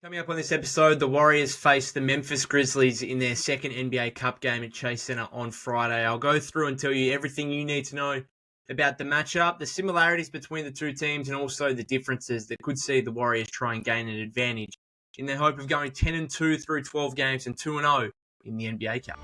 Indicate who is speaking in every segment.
Speaker 1: Coming up on this episode, the Warriors face the Memphis Grizzlies in their second NBA Cup game at Chase Center on Friday. I'll go through and tell you everything you need to know about the matchup, the similarities between the two teams, and also the differences that could see the Warriors try and gain an advantage in their hope of going 10-2 through 12 games and 2-0 in the NBA Cup.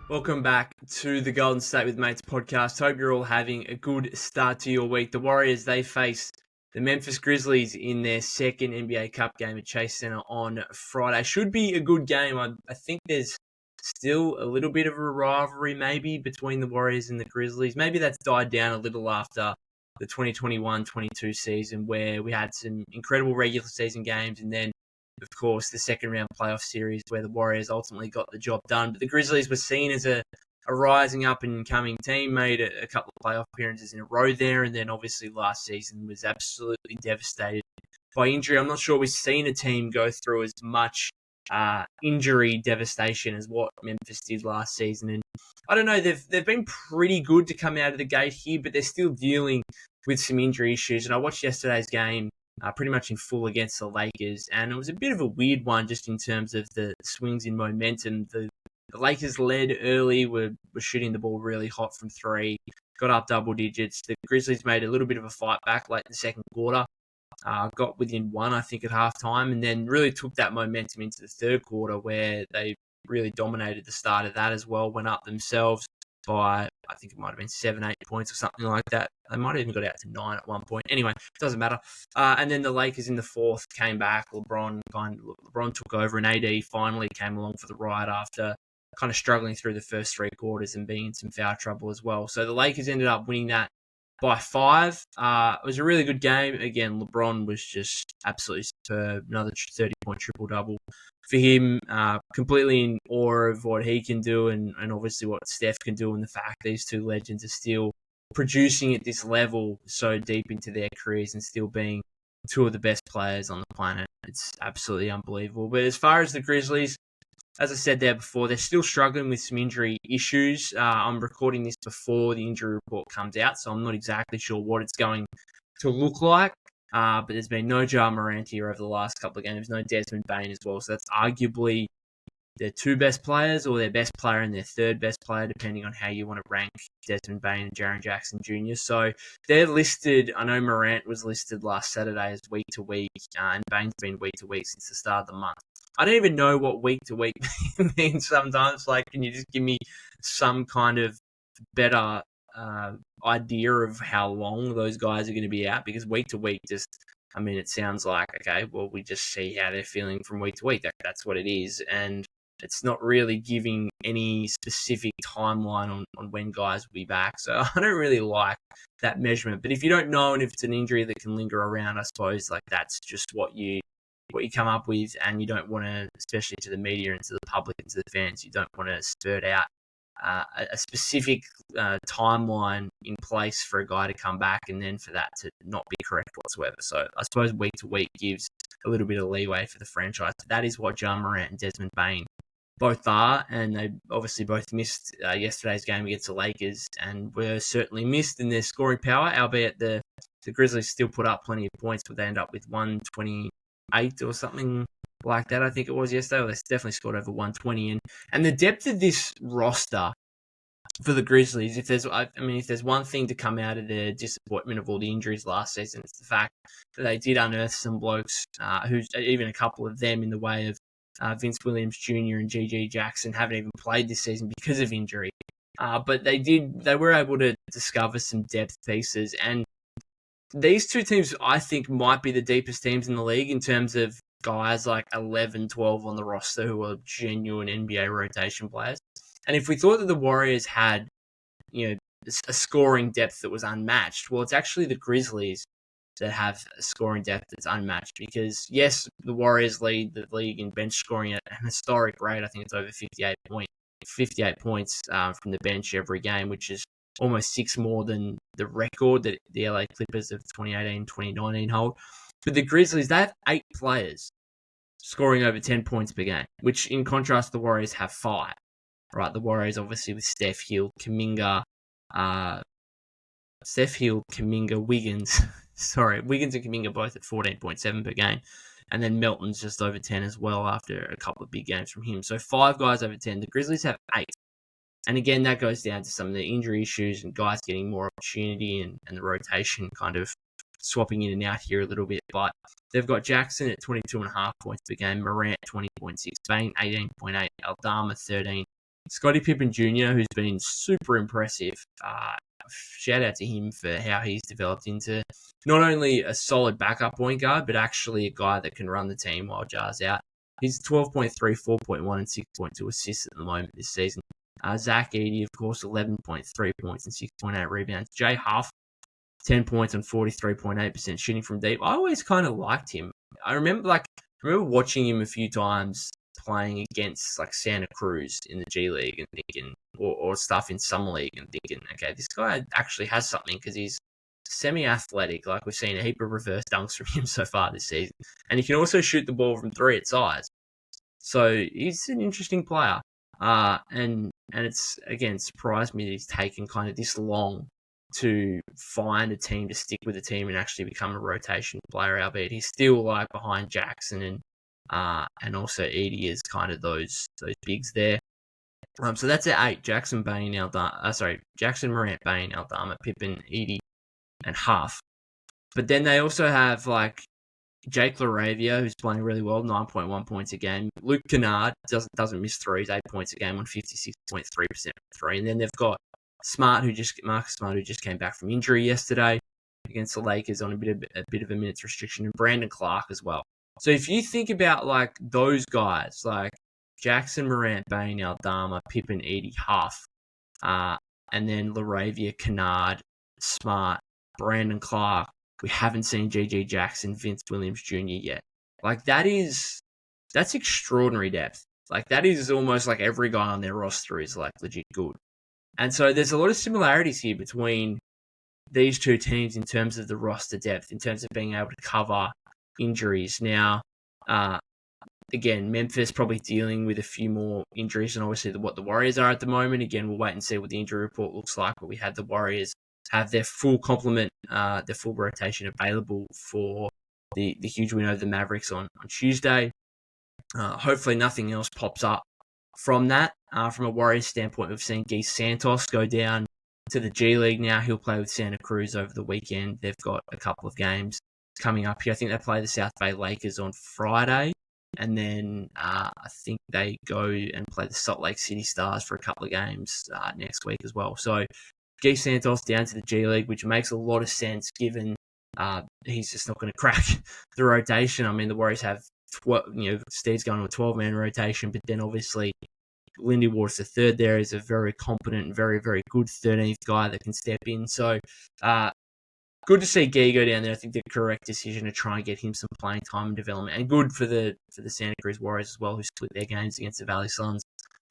Speaker 1: Welcome back to the Golden State with Mates podcast. Hope you're all having a good start to your week. The Warriors, they face the Memphis Grizzlies in their second NBA Cup game at Chase Center on Friday. Should be a good game. I think there's still a little bit of a rivalry maybe between the Warriors and the Grizzlies. Maybe that's died down a little after the 2021-22 season where we had some incredible regular season games and then of course, the second round playoff series where the Warriors ultimately got the job done. But the Grizzlies were seen as a rising up and coming team, made a couple of playoff appearances in a row there, and then obviously last season was absolutely devastated by injury. I'm not sure we've seen a team go through as much injury devastation as what Memphis did last season. And I don't know, they've been pretty good to come out of the gate here, but they're still dealing with some injury issues. And I watched yesterday's game pretty much in full against the Lakers. And it was a bit of a weird one just in terms of the swings in momentum. The Lakers led early, were shooting the ball really hot from three, got up double digits. The Grizzlies made a little bit of a fight back late in the second quarter, got within one, I think, at halftime, and then really took that momentum into the third quarter where they really dominated the start of that as well, went up themselves by, I think it might have been 7-8 points or something like that. They might have even got out to 9 at one point. Anyway, it doesn't matter. And then the Lakers in the fourth came back. LeBron took over, and AD finally came along for the ride after kind of struggling through the first three quarters and being in some foul trouble as well. So the Lakers ended up winning that by 5. It was a really good game. Again, LeBron was just absolutely superb. Another 30-point triple-double for him. Completely in awe of what he can do and obviously what Steph can do, and the fact these two legends are still producing at this level so deep into their careers and still being two of the best players on the planet. It's absolutely unbelievable. But as far as the Grizzlies, as I said there before, they're still struggling with some injury issues. I'm recording this before the injury report comes out, so I'm not exactly sure what it's going to look like. But there's been no Ja Morant here over the last couple of games, no Desmond Bane as well. So that's arguably their two best players or their best player and their third best player, depending on how you want to rank Desmond Bane and Jaren Jackson Jr. So they're listed. I know Morant was listed last Saturday as week to week, and Bane's been week to week since the start of the month. I don't even know what week to week means sometimes. Like, can you just give me some kind of better idea of how long those guys are going to be out? Because week to week it sounds like, okay, well, we just see how they're feeling from week to week. That's what it is. And it's not really giving any specific timeline on when guys will be back. So I don't really like that measurement. But if you don't know and if it's an injury that can linger around, I suppose like that's just what you come up with, and you don't want to, especially to the media and to the public and to the fans, you don't want to spurt out a specific timeline in place for a guy to come back and then for that to not be correct whatsoever. So I suppose week to week gives a little bit of leeway for the franchise. That is what Ja Morant and Desmond Bane both are, and they obviously both missed yesterday's game against the Lakers and were certainly missed in their scoring power, albeit the Grizzlies still put up plenty of points, but they end up with 128 or something like that, I think it was yesterday. Well, they definitely scored over 120. And the depth of this roster for the Grizzlies, if there's one thing to come out of the disappointment of all the injuries last season, it's the fact that they did unearth some blokes, even a couple of them in the way of Vince Williams Jr. and G.G. Jackson haven't even played this season because of injury. But they were able to discover some depth pieces, and these two teams, I think, might be the deepest teams in the league in terms of guys like 11, 12 on the roster who are genuine NBA rotation players. And if we thought that the Warriors had, a scoring depth that was unmatched, well, it's actually the Grizzlies that have a scoring depth that's unmatched because, yes, the Warriors lead the league in bench scoring at an historic rate. I think it's over 58 points from the bench every game, which is almost 6 more than the record that the LA Clippers of 2018-2019 hold. But the Grizzlies, they have 8 players scoring over 10 points per game, which in contrast, the Warriors have 5. right? The Warriors obviously with Steph Hill, Kuminga, Wiggins. Sorry, Wiggins and Kuminga both at 14.7 per game. And then Melton's just over 10 as well after a couple of big games from him. So 5 guys over 10. The Grizzlies have 8. And again, that goes down to some of the injury issues and guys getting more opportunity and the rotation kind of swapping in and out here a little bit. But they've got Jackson at 22.5 points per game, Morant 20.6, Bane 18.8, Aldama 13. Scottie Pippen Jr., who's been super impressive. Shout out to him for how he's developed into not only a solid backup point guard, but actually a guy that can run the team while Jar's out. He's 12.3, 4.1, and 6.2 assists at the moment this season. Zach Edey, of course, 11.3 points and 6.8 rebounds. Jay Huff, 10 points on 43.8% shooting from deep. I always kind of liked him. I remember watching him a few times playing against like Santa Cruz in the G League and thinking, or stuff in Summer League and thinking, okay, this guy actually has something because he's semi-athletic. Like we've seen a heap of reverse dunks from him so far this season. And he can also shoot the ball from 3 at size. So he's an interesting player. And it's, again, surprised me that he's taken kind of this long to find a team to stick with the team and actually become a rotation player, albeit he's still like behind Jackson and also Edey is kind of those bigs there. So that's at 8. Jackson, Morant, Bane, Aldama, Pippen, Edey, and Huff. But then they also have like Jake LaRavia, who's playing really well, 9.1 points a game. Luke Kennard doesn't miss threes, 8 points a game on 56.3% from 3. And then they've got Marcus Smart, who just came back from injury yesterday against the Lakers on a bit of a minutes restriction, and Brandon Clark as well. So if you think about like those guys, like Jackson, Morant, Bane, Aldama, Pippen, Edey, Huff, and then LaRavia, Kennard, Smart, Brandon Clark. We haven't seen G.G. Jackson, Vince Williams Jr. yet. Like that's extraordinary depth. Like that is almost like every guy on their roster is like legit good. And so there's a lot of similarities here between these two teams in terms of the roster depth, in terms of being able to cover injuries. Now, again, Memphis probably dealing with a few more injuries than obviously what the Warriors are at the moment. Again, we'll wait and see what the injury report looks like, but we had the Warriors have their full complement, their full rotation available for the huge win over the Mavericks on Tuesday. Hopefully nothing else pops up from that. From a Warriors standpoint, we've seen Guy Santos go down to the G League now. He'll play with Santa Cruz over the weekend. They've got a couple of games coming up here. I think they play the South Bay Lakers on Friday. And then I think they go and play the Salt Lake City Stars for a couple of games next week as well. So Guy Santos down to the G League, which makes a lot of sense given he's just not going to crack the rotation. I mean, the Warriors have, Steve's going to a 12-man rotation, but then obviously Lindy Waters the third there is a very competent and very, very good 13th guy that can step in. So good to see Guy go down there. I think the correct decision to try and get him some playing time and development, and good for the Santa Cruz Warriors as well, who split their games against the Valley Suns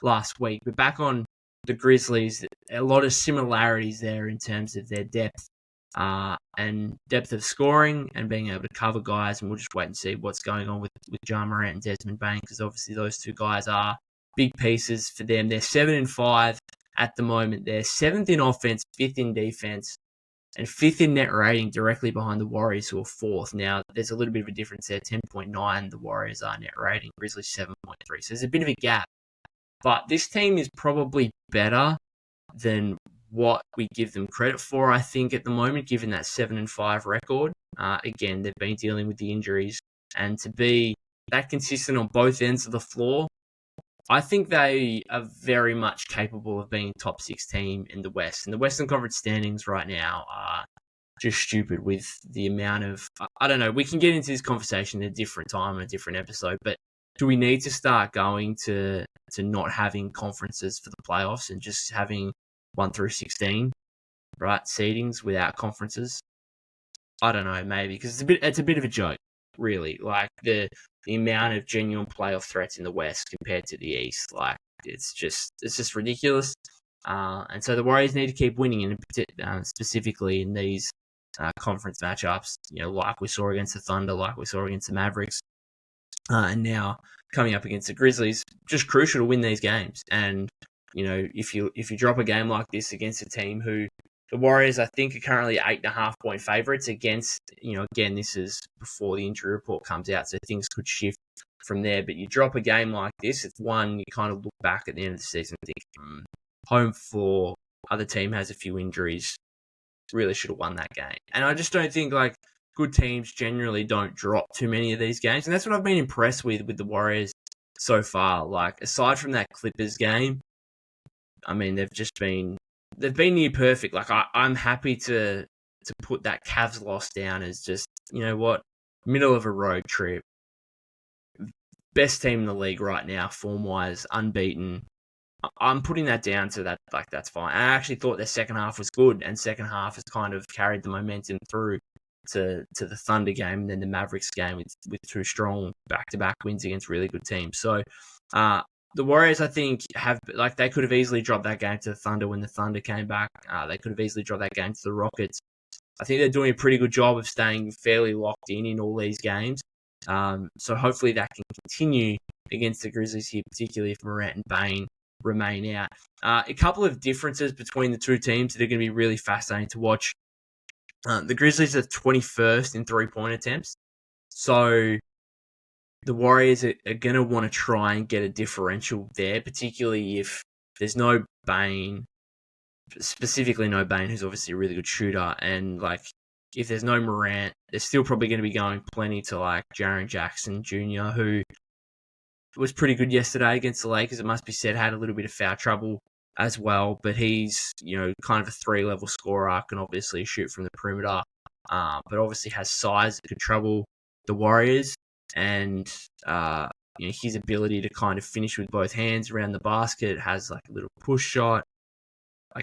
Speaker 1: last week. But back on the Grizzlies, a lot of similarities there in terms of their depth and depth of scoring and being able to cover guys. And we'll just wait and see what's going on with Ja Morant and Desmond Bane, because obviously those two guys are big pieces for them. They're 7-5 at the moment. They're 7th in offense, 5th in defense, and 5th in net rating, directly behind the Warriors, who are 4th. Now, there's a little bit of a difference there. 10.9, the Warriors are net rating. Grizzlies 7.3. So there's a bit of a gap. But this team is probably better than what we give them credit for, I think, at the moment, given that 7-5 record. Again, they've been dealing with the injuries. And to be that consistent on both ends of the floor, I think they are very much capable of being a top 6 team in the West. And the Western Conference standings right now are just stupid with the amount of... I don't know, we can get into this conversation at a different time in a different episode, but do we need to start going to not having conferences for the playoffs and just having 1 through 16, right, seedings without conferences? I don't know, maybe, because it's a bit of a joke, really. Like the amount of genuine playoff threats in the West compared to the East, like it's just ridiculous. And so the Warriors need to keep winning, and specifically in these conference matchups, like we saw against the Thunder, like we saw against the Mavericks. And now coming up against the Grizzlies, just crucial to win these games. And if you drop a game like this against a team who the Warriors, I think, are currently 8.5-point favourites against, again, this is before the injury report comes out, so things could shift from there. But you drop a game like this, it's one you kind of look back at the end of the season and think, home floor, other team has a few injuries, really should have won that game. And I just don't think, good teams generally don't drop too many of these games. And that's what I've been impressed with the Warriors so far. Aside from that Clippers game, I mean, they've been near perfect. I'm happy to put that Cavs loss down as just, middle of a road trip. Best team in the league right now, form-wise, unbeaten. I'm putting that down to that, that's fine. I actually thought their second half was good, and second half has kind of carried the momentum through to the Thunder game and then the Mavericks game with two strong back-to-back wins against really good teams. So, the Warriors, I think, they could have easily dropped that game to the Thunder when the Thunder came back. They could have easily dropped that game to the Rockets. I think they're doing a pretty good job of staying fairly locked in all these games. So hopefully that can continue against the Grizzlies here, particularly if Morant and Bane remain out. A couple of differences between the two teams that are going to be really fascinating to watch. The Grizzlies are 21st in three-point attempts. So the Warriors are going to want to try and get a differential there, particularly if there's no Bane, specifically no Bane, who's obviously a really good shooter. And, if there's no Morant, they're still probably going to be going plenty to, Jaren Jackson Jr., who was pretty good yesterday against the Lakers, it must be said, had a little bit of foul trouble as well. But he's, kind of a three-level scorer, can obviously shoot from the perimeter, but obviously has size that could trouble the Warriors. And his ability to kind of finish with both hands around the basket, has a little push shot.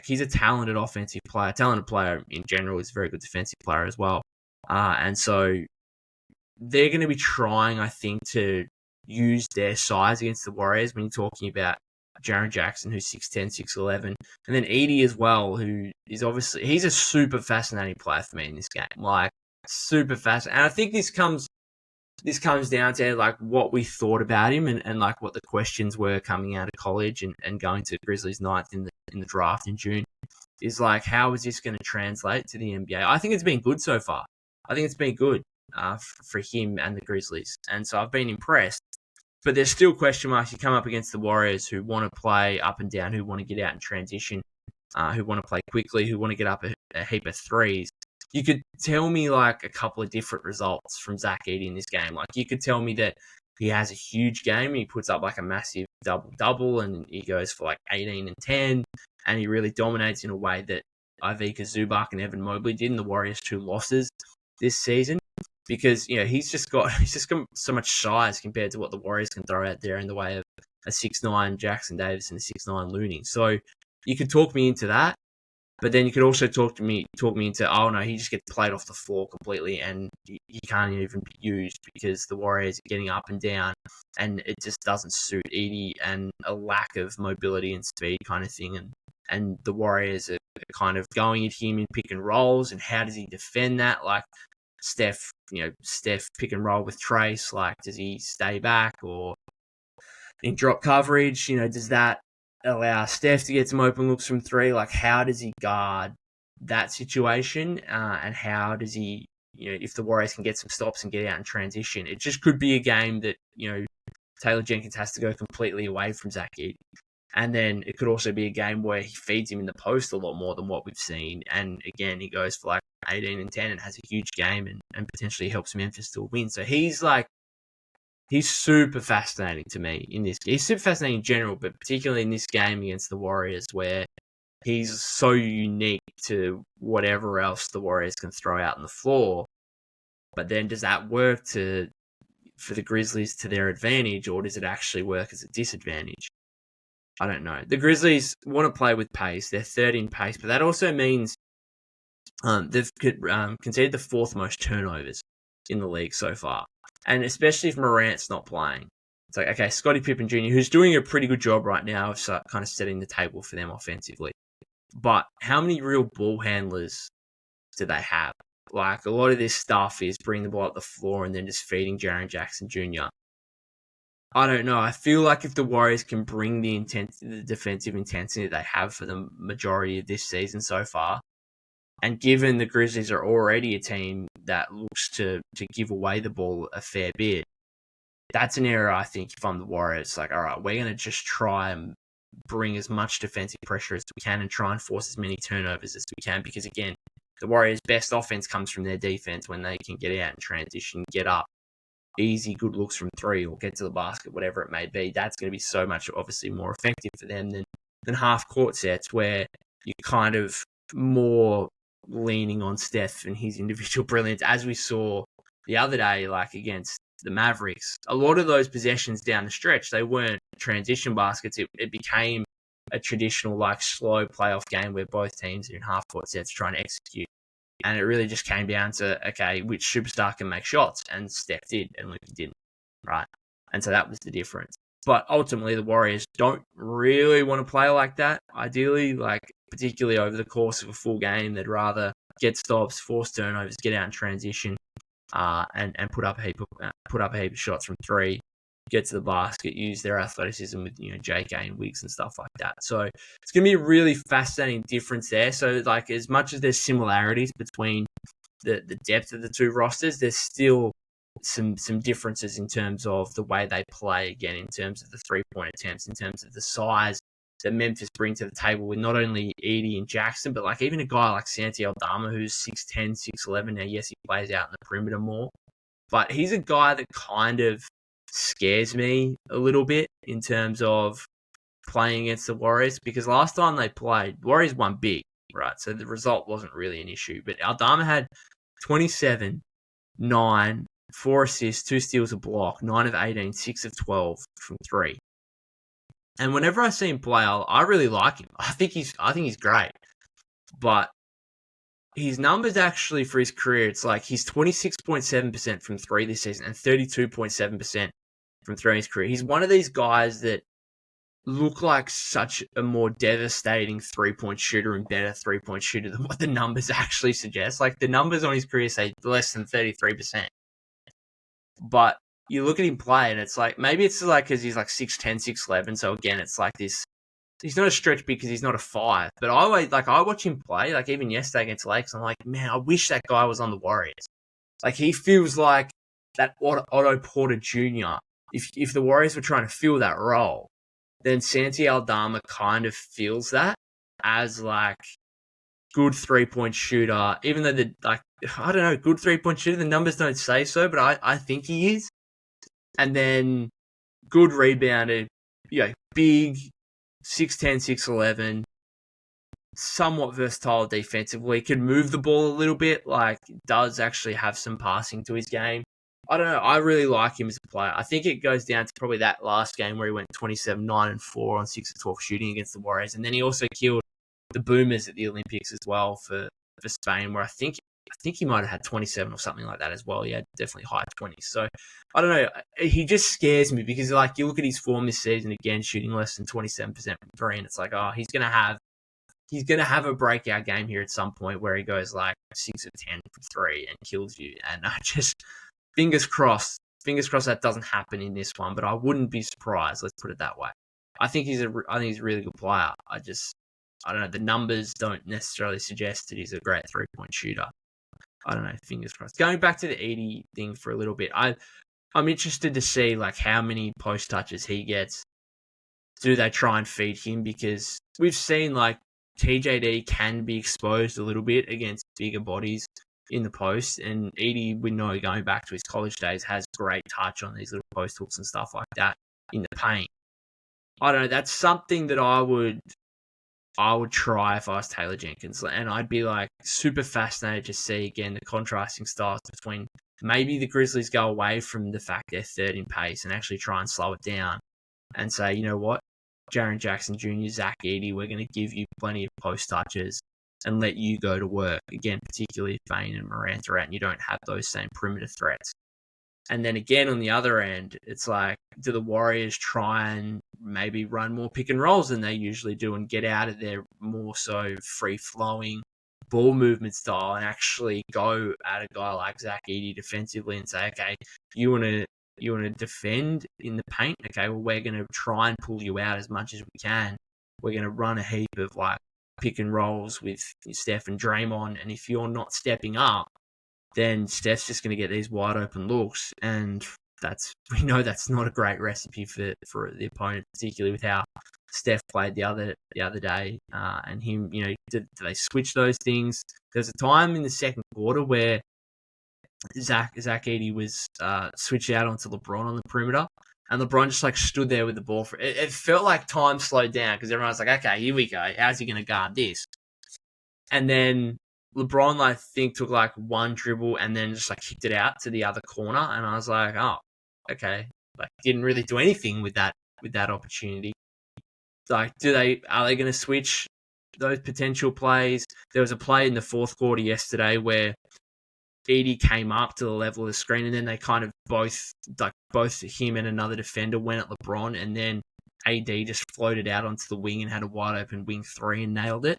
Speaker 1: He's a talented offensive player. Talented player in general. Is a very good defensive player as well. And so they're going to be trying, I think, to use their size against the Warriors when you're talking about Jaren Jackson, who's 6'10", 6'11", and then Edie as well, who is obviously, he's a super fascinating player for me in this game. Super fascinating. And I think this comes down to what we thought about him and what the questions were coming out of college and going to Grizzlies ninth in the draft in June, is how is this going to translate to the NBA? I think it's been good so far. I think it's been good for him and the Grizzlies. And so I've been impressed. But there's still question marks. You come up against the Warriors, who want to play up and down, who want to get out and transition, who want to play quickly, who want to get up a heap of threes. You could tell me a couple of different results from Zach Edey in this game. You could tell me that he has a huge game. He puts up a massive double-double and he goes for 18 and 10, and he really dominates in a way that Ivica Zubac and Evan Mobley did in the Warriors' two losses this season. Because he's just got so much size compared to what the Warriors can throw out there in the way of a 6'9" Jackson Davis and a 6'9" Looney. So you could talk me into that, but then you could also talk me into, oh no, he just gets played off the floor completely and he can't even be used because the Warriors are getting up and down and it just doesn't suit Edey, and a lack of mobility and speed kind of thing. And the Warriors are kind of going at him in pick and rolls, and how does he defend that? Steph pick and roll with Trace, does he stay back or in drop coverage? Does that allow Steph to get some open looks from three? How does he guard that situation? And how does he, if the Warriors can get some stops and get out in transition? It just could be a game that, Taylor Jenkins has to go completely away from Zach Edey. And then it could also be a game where he feeds him in the post a lot more than what we've seen. And again, he goes for 18 and 10 and has a huge game and potentially helps Memphis to win. So he's super fascinating to me in this. He's super fascinating in general, but particularly in this game against the Warriors, where he's so unique to whatever else the Warriors can throw out on the floor. But then does that work for the Grizzlies to their advantage, or does it actually work as a disadvantage? I don't know. The Grizzlies want to play with pace. They're third in pace, but that also means they've conceded the fourth most turnovers in the league so far. And especially if Morant's not playing. It's okay, Scottie Pippen Jr., who's doing a pretty good job right now of kind of setting the table for them offensively. But how many real ball handlers do they have? A lot of this stuff is bringing the ball up the floor and then just feeding Jaren Jackson Jr. I don't know. I feel like if the Warriors can bring the defensive intensity they have for the majority of this season so far, and given the Grizzlies are already a team that looks to give away the ball a fair bit, that's an area I think if I'm the Warriors, like, all right, we're going to just try and bring as much defensive pressure as we can and try and force as many turnovers as we can, because again, the Warriors' best offense comes from their defense when they can get out and transition, get up, easy, good looks from three or get to the basket, whatever it may be. That's going to be so much, obviously, more effective for them than half-court sets where you're kind of more leaning on Steph and his individual brilliance, as we saw the other day, like against the Mavericks. A lot of those possessions down the stretch, they weren't transition baskets. It became a traditional, like, slow playoff game where both teams are in half-court sets trying to execute. And it really just came down to, okay, which superstar can make shots? And Steph did, and Luka didn't, right? And so that was the difference. But ultimately, the Warriors don't really want to play like that. Ideally, like, particularly over the course of a full game, they'd rather get stops, force turnovers, get out in transition, and put up a heap of shots from three, get to the basket, use their athleticism with, JK and Wiggs and stuff like that. So it's going to be a really fascinating difference there. So, like, as much as there's similarities between the depth of the two rosters, there's still some differences in terms of the way they play, again, in terms of the three-point attempts, in terms of the size that Memphis bring to the table with not only Edey and Jackson, but like even a guy like Santi Aldama, who's 6'10", 6'11". Now, yes, he plays out in the perimeter more, but he's a guy that kind of scares me a little bit in terms of playing against the Warriors, because last time they played, Warriors won big, right? So the result wasn't really an issue, but Aldama had 27, 9, 4 assists, 2 steals, a block, 9 of 18, 6 of 12 from three. And whenever I see him play, I really like him. I think he's great. But his numbers actually for his career, it's like he's 26.7% from three this season and 32.7% from three in his career. He's one of these guys that look like such a more devastating three-point shooter and better three-point shooter than what the numbers actually suggest. Like, the numbers on his career say less than 33%. But you look at him play, and it's like, maybe it's like because he's like 6'10", 6'11", so again, it's like this, he's not a stretch because he's not a 5, but I watch him play, like even yesterday against Lakes, I'm like, man, I wish that guy was on the Warriors. Like, he feels like that Otto Porter Jr. If the Warriors were trying to fill that role, then Santi Aldama kind of feels that as, like, good three-point shooter, even though I don't know, good three-point shooter, the numbers don't say so, but I think he is. And then good rebounder, big, 6'10", 6'11", somewhat versatile defensively, can move the ball a little bit, like, does actually have some passing to his game. I don't know, I really like him as a player. I think it goes down to probably that last game where he went 27, 9, and 4 on 6 of 12 shooting against the Warriors. And then he also killed the Boomers at the Olympics as well for Spain, where I think he might have had 27 or something like that as well. He had definitely high 20s. So, I don't know. He just scares me because, like, you look at his form this season, again, shooting less than 27% from three, and it's like, oh, he's going to have a breakout game here at some point where he goes, like, 6 of 10 from three and kills you. And I just, fingers crossed that doesn't happen in this one, but I wouldn't be surprised. Let's put it that way. I think he's a really good player. I don't know. The numbers don't necessarily suggest that he's a great three-point shooter. I don't know. Fingers crossed. Going back to the Edey thing for a little bit, I'm interested to see, like, how many post touches he gets. Do they try and feed him? Because we've seen, like, TJD can be exposed a little bit against bigger bodies in the post, and Edey, we know, going back to his college days, has great touch on these little post hooks and stuff like that in the paint. I don't know. That's something that I would try if I was Taylor Jenkins, and I'd be, like, super fascinated to see, again, the contrasting styles between maybe the Grizzlies go away from the fact they're third in pace and actually try and slow it down and say, you know what, Jaren Jackson Jr., Zach Edey, we're going to give you plenty of post touches and let you go to work. Again, particularly if Bane and Morant are out and you don't have those same perimeter threats. And then again, on the other end, it's like, do the Warriors try and maybe run more pick and rolls than they usually do and get out of their more so free-flowing ball movement style and actually go at a guy like Zach Edey defensively and say, okay, you want to to defend in the paint. Okay, well, we're going to try and pull you out as much as we can. We're going to run a heap of like pick and rolls with Steph and Draymond, and if you're not stepping up, then Steph's just going to get these wide open looks, and we know that's not a great recipe for the opponent, particularly with how Steph played the other day, and him. Do they switch those things? There's a time in the second quarter where Zach Edey was switched out onto LeBron on the perimeter, and LeBron just like stood there with the ball for it. It felt like time slowed down because everyone was like, okay, here we go. How's he going to guard this? And then LeBron, I think, took like one dribble and then just like kicked it out to the other corner, and I was like, oh, okay. Like, didn't really do anything with that opportunity. Like, are they going to switch those potential plays? There was a play in the fourth quarter yesterday where Edey came up to the level of the screen, and then they kind of both him and another defender went at LeBron, and then AD just floated out onto the wing and had a wide open wing three and nailed it.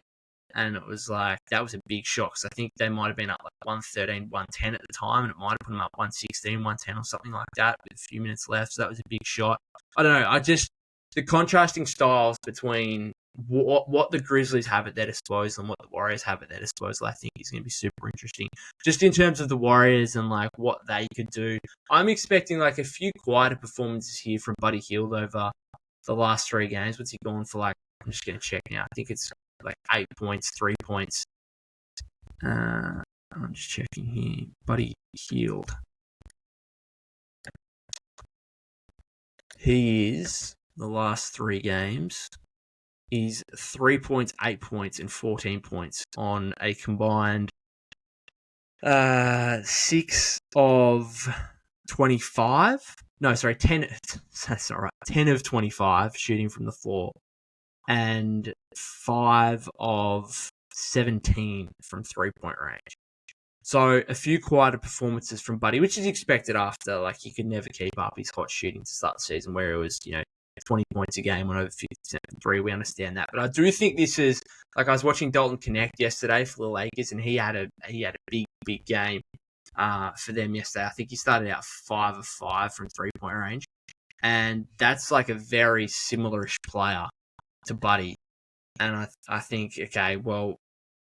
Speaker 1: And it was like, that was a big shock. So I think they might have been up like 113, 110 at the time, and it might have put them up 116, 110 or something like that with a few minutes left. So that was a big shot. I don't know. The contrasting styles between what the Grizzlies have at their disposal and what the Warriors have at their disposal, I think is going to be super interesting. Just in terms of the Warriors and like what they could do, I'm expecting like a few quieter performances here from Buddy Hield over the last 3 games. What's he gone for? Like, I'm just going to check now. I think it's like 8 points, 3 points. I'm just checking here. Buddy Hield. He is, the last 3 games, is 3 points, 8 points, and 14 points on a combined 6 of 25. No, sorry, 10. That's not right. 10 of 25 shooting from the floor, and 5 of 17 from 3-point range. So a few quieter performances from Buddy, which is expected after, like, he could never keep up his hot shooting to start the season where it was, 20 points a game on over 50% from 3. We understand that. But I do think this is, like, I was watching Dalton Connect yesterday for the Lakers, and he had a big game for them yesterday. I think he started out 5 of 5 from 3-point range. And that's like a very similar-ish player to Buddy. And I think, okay, well,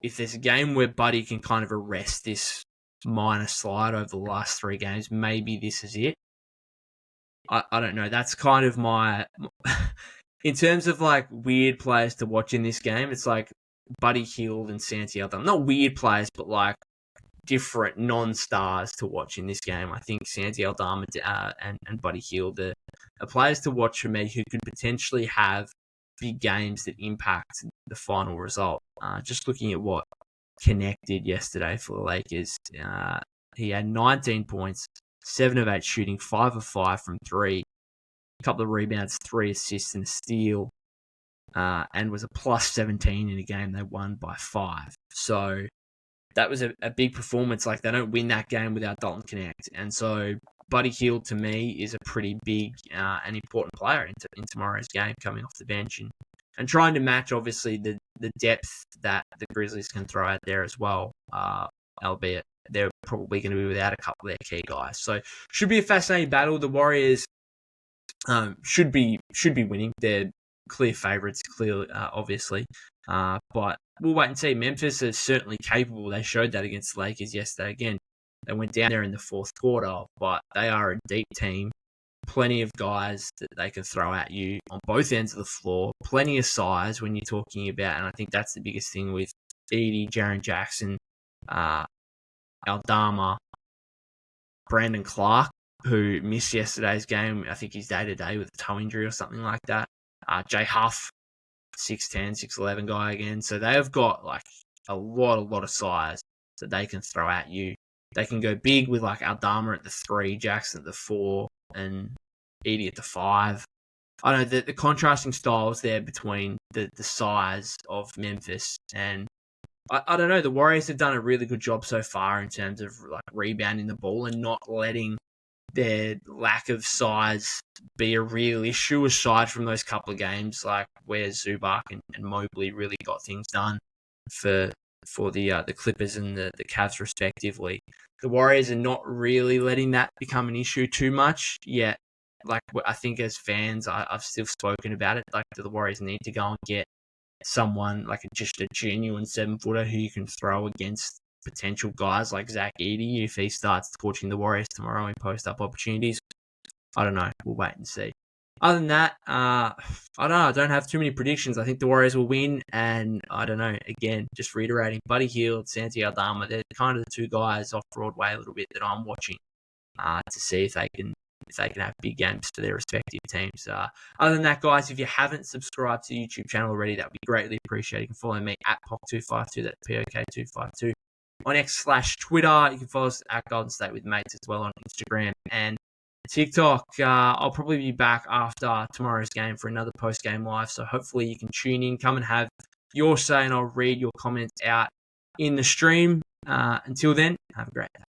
Speaker 1: if there's a game where Buddy can kind of arrest this minor slide over the last 3 games, maybe this is it. I don't know. That's kind of my... In terms of, like, weird players to watch in this game, it's like Buddy Hield and Santi Aldama. Not weird players, but, like, different non-stars to watch in this game. I think Santi Aldama and Buddy Hield are players to watch for me who could potentially have big games that impact the final result. Just looking at what Connect did yesterday for the Lakers, he had 19 points, 7 of 8 shooting, 5 of 5 from 3, a couple of rebounds, 3 assists and a steal, and was a plus 17 in a game they won by 5. So that was a big performance. Like, they don't win that game without Dalton Connect. And so Buddy Hield, to me, is a pretty big and important player in tomorrow's game, coming off the bench and trying to match, obviously, the depth that the Grizzlies can throw out there as well, albeit they're probably going to be without a couple of their key guys. So should be a fascinating battle. The Warriors should be winning. They're clear favourites, clearly, obviously. But we'll wait and see. Memphis is certainly capable. They showed that against the Lakers yesterday. Again, they went down there in the fourth quarter, but they are a deep team. Plenty of guys that they can throw at you on both ends of the floor. Plenty of size when you're talking about, and I think that's the biggest thing with Edey, Jaren Jackson, Aldama, Brandon Clark, who missed yesterday's game. I think he's day-to-day with a toe injury or something like that. Jay Huff, 6'10", 6'11" guy again. So they have got like a lot of size that they can throw at you. They can go big with like Aldama at the 3, Jackson at the 4, and Edey at the 5. I don't know, the contrasting styles there between the size of Memphis and I don't know, the Warriors have done a really good job so far in terms of like rebounding the ball and not letting their lack of size be a real issue, aside from those couple of games like where Zubac and Mobley really got things done for the Clippers and the Cavs respectively. The Warriors are not really letting that become an issue too much yet. Like, I think as fans, I've still spoken about it. Like, the Warriors need to go and get someone like just a genuine 7-footer who you can throw against potential guys like Zach Edey if he starts torching the Warriors tomorrow in post-up opportunities. I don't know. We'll wait and see. Other than that, I don't know. I don't have too many predictions. I think the Warriors will win, and I don't know. Again, just reiterating, Buddy Hield, Santi Aldama, they're kind of the two guys off Broadway a little bit that I'm watching to see if they can have big games for their respective teams. Other than that, guys, if you haven't subscribed to the YouTube channel already, that would be greatly appreciated. You can follow me at POK252, that's POK252, on X/Twitter. You can follow us at Golden State with Mates as well on Instagram and TikTok. I'll probably be back after tomorrow's game for another post-game live, so hopefully you can tune in, come and have your say, and I'll read your comments out in the stream. Until then, have a great day.